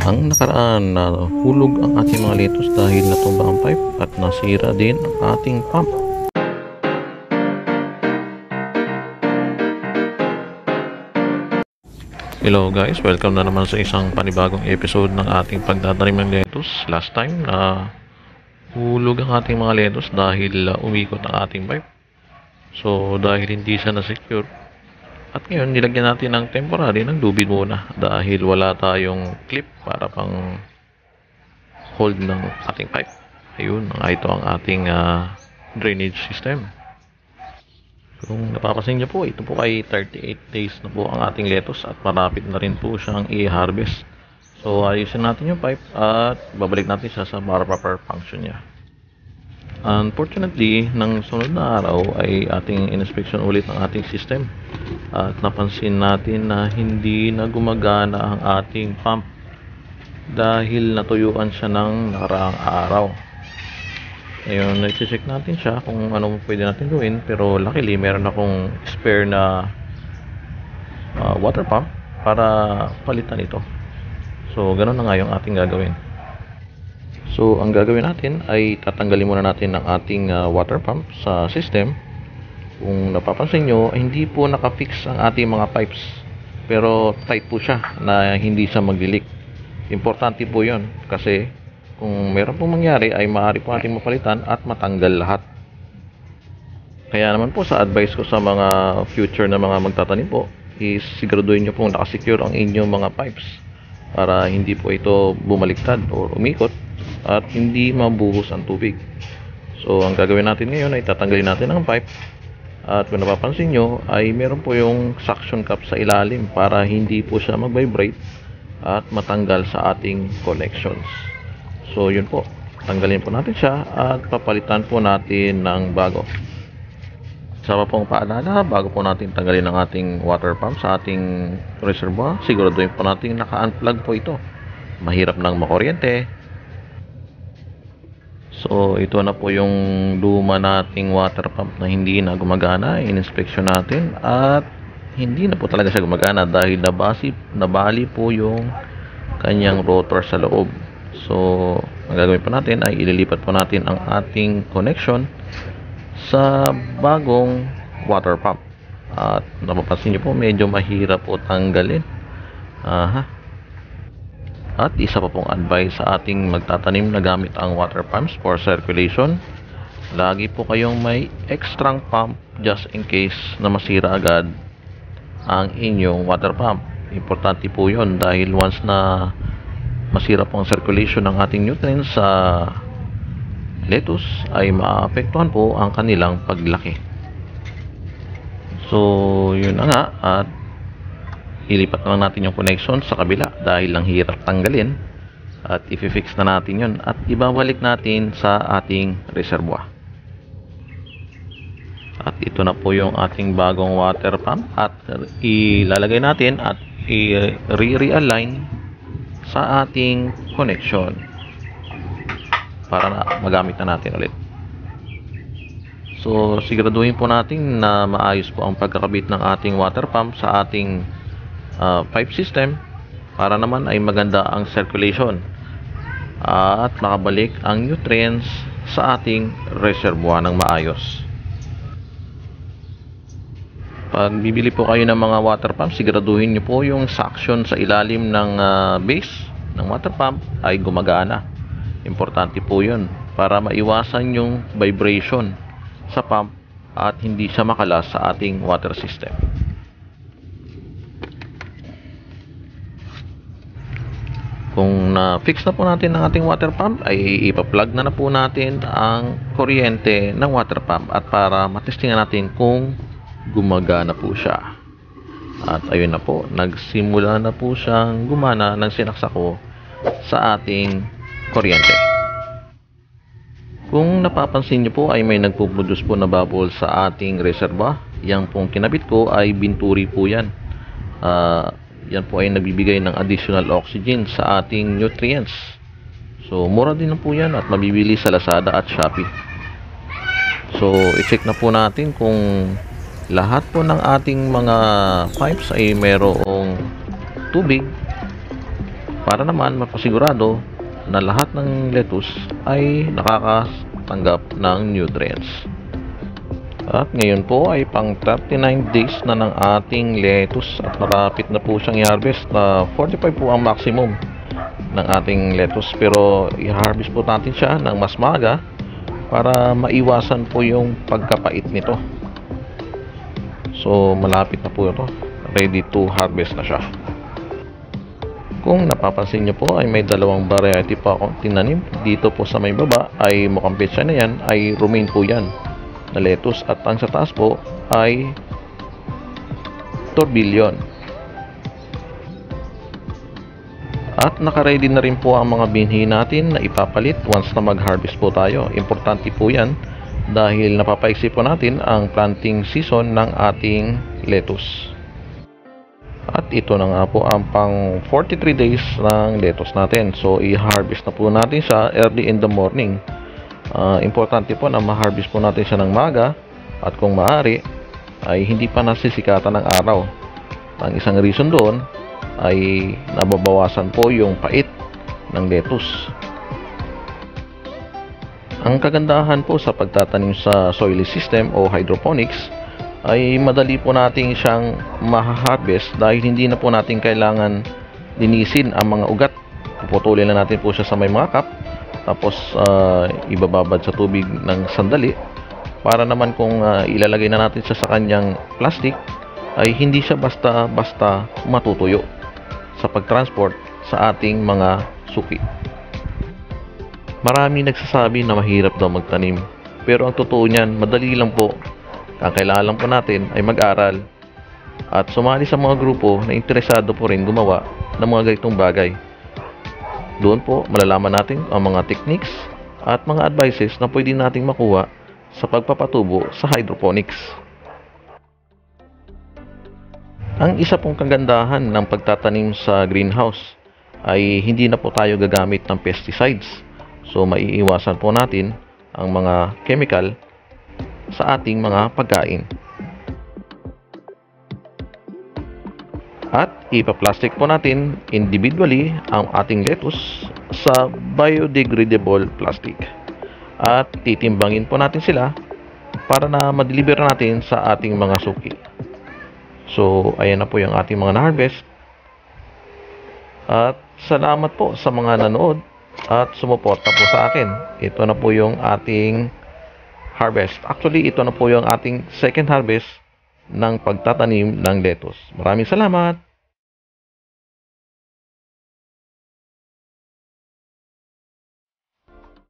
Ang nakaraan na hulog ang ating mga lettuce dahil natumba ang pipe at nasira din ang ating pump. Hello guys, welcome na naman sa isang panibagong episode ng ating pagtatanim ng lettuce. Last time na hulog ang ating mga lettuce dahil umikot ang ating pipe. So dahil hindi siya na-secure, at ngayon nilagyan natin ng temporary ng lubid muna dahil wala tayong clip para pang hold ng ating pipe. Ayun, ito ang ating drainage system. Kung napapansin niyo po, ito po ay 38 days na po ang ating lettuce at malapit na rin po siyang i-harvest. So ayusin natin yung pipe at babalik natin siya sa proper function niya. Unfortunately, ng sunod na araw ay ating inspection ulit ng ating system at napansin natin na hindi na gumagana ang ating pump dahil natuyuan siya ng nakaraang araw. Ngayon, nag-check natin siya kung ano pwede natin gawin, pero luckily meron akong spare na water pump para palitan ito. So ganun na nga yung ating gagawin. So ang gagawin natin ay tatanggalin muna natin ang ating water pump sa system. Kung napapansin nyo, hindi po nakafix ang ating mga pipes, pero tight po siya na hindi siya magli-leak. Importante po yon kasi kung meron pong mangyari ay maaari po natin mapalitan at matanggal lahat. Kaya naman po sa advice ko sa mga future na mga magtatanim po is siguraduhin nyo pong nakasecure ang inyong mga pipes para hindi po ito bumaliktad o umikot at hindi mabuhos ang tubig. So ang gagawin natin ngayon ay tatanggalin natin ang pipe at kung napapansin nyo ay meron po yung suction cup sa ilalim para hindi po siya mag-vibrate at matanggal sa ating connections. So yun po, tanggalin po natin siya at papalitan po natin ng bago. Sama pong paalala, bago po natin tanggalin ang ating water pump sa ating reservoir, siguraduhin po natin naka-unplug po ito. Mahirap nang makuryente. So ito na po yung luma nating water pump na hindi na gumagana. In-inspection natin at hindi na po talaga siya gumagana dahil nabali po yung kanyang rotor sa loob. So ang gagawin po natin ay ililipat po natin ang ating connection sa bagong water pump. At napapansin nyo po, medyo mahirap po tanggalin. At isa pa pong advice sa ating magtatanim na gamit ang water pumps for circulation, lagi po kayong may extra pump just in case na masira agad ang inyong water pump. Importante po yun dahil once na masira po ang circulation ng ating nutrients sa lettuce ay maapektuhan po ang kanilang paglaki. So yun na nga, at ilipat na lang natin yung connection sa kabila dahil lang hirap tanggalin at i-fix na natin yun at ibabalik natin sa ating reservoir. At ito na po yung ating bagong water pump at ilalagay natin at i-realign sa ating connection para na magamit na natin ulit. So siguraduhin po natin na maayos po ang pagkakabit ng ating water pump sa ating pipe system para naman ay maganda ang circulation at makabalik ang nutrients sa ating reservoir ng maayos. Pag bibili po kayo ng mga water pump, siguraduhin nyo po yung suction sa ilalim ng base ng water pump ay gumagana. Importante po yun para maiwasan yung vibration sa pump at hindi siya makalas sa ating water system. Kung na-fix na po natin ang ating water pump, ay ipa-plug na po natin ang kuryente ng water pump at para matestingan natin kung gumagana po siya. At ayun na po, nagsimula na po siyang gumana ng sinaksak ko sa ating kuryente. Kung napapansin nyo po ay may nagpo-produce po na bubble sa ating reservoir. Yang pong kinabit ko ay binturi po yan. Yan po ay nagbibigay ng additional oxygen sa ating nutrients. So mura din po yan at mabibili sa Lazada at Shopee. So i-check na po natin kung lahat po ng ating mga pipes ay mayroong tubig para naman mapasigurado na lahat ng lettuce ay nakakatanggap ng nutrients. At ngayon po ay pang 39 days na ng ating lettuce at marapit na po siyang i-harvest. 45 po ang maximum ng ating lettuce, pero i-harvest po natin siya ng mas maaga para maiwasan po yung pagkapait nito. So malapit na po ito, ready to harvest na siya. Kung napapansin nyo po ay may dalawang variety pa akong tinanim. Dito po sa may baba ay mukhang petsa na yan, ay romaine po yan na lettuce, at ang sa taas po ay tourbillon. At nakaready na rin po ang mga binhi natin na ipapalit once na mag-harvest po tayo. Importante po yan dahil napapaisip po natin ang planting season ng ating lettuce. At ito na nga po ang pang 43 days ng lettuce natin. So i-harvest na po natin siya early in the morning. Importante po na ma-harvest po natin siya ng maga, at kung maaari ay hindi pa nasisikatan ng araw. Ang isang reason doon ay nababawasan po yung pait ng lettuce. Ang kagandahan po sa pagtatanim sa soil system o hydroponics ay madali po natin siyang ma-harvest dahil hindi na po natin kailangan linisin ang mga ugat. Puputulin na natin po siya sa may mga cup, tapos ibababad sa tubig ng sandali para naman kung ilalagay na natin siya sa kanyang plastic ay hindi siya basta-basta matutuyo sa pagtransport sa ating mga suki. Marami nagsasabi na mahirap daw magtanim, pero ang totoo niyan, madali lang po. Ang kailangan lang po natin ay mag-aral at sumali sa mga grupo na interesado po rin gumawa ng mga ganitong bagay. Doon po malalaman natin ang mga techniques at mga advices na pwede nating makuha sa pagpapatubo sa hydroponics. Ang isa pong kagandahan ng pagtatanim sa greenhouse ay hindi na po tayo gagamit ng pesticides. So maiiwasan po natin ang mga chemical sa ating mga pagkain. At ipa-plastic po natin individually ang ating lettuce sa biodegradable plastic. At titimbangin po natin sila para na ma-deliver natin sa ating mga suki. So, ayan na po yung ating mga na-harvest. At salamat po sa mga nanood at sumuporta po sa akin. Ito na po yung ating harvest. Actually, ito na po yung ating second harvest ng pagtatanim ng lettuce. Maraming salamat!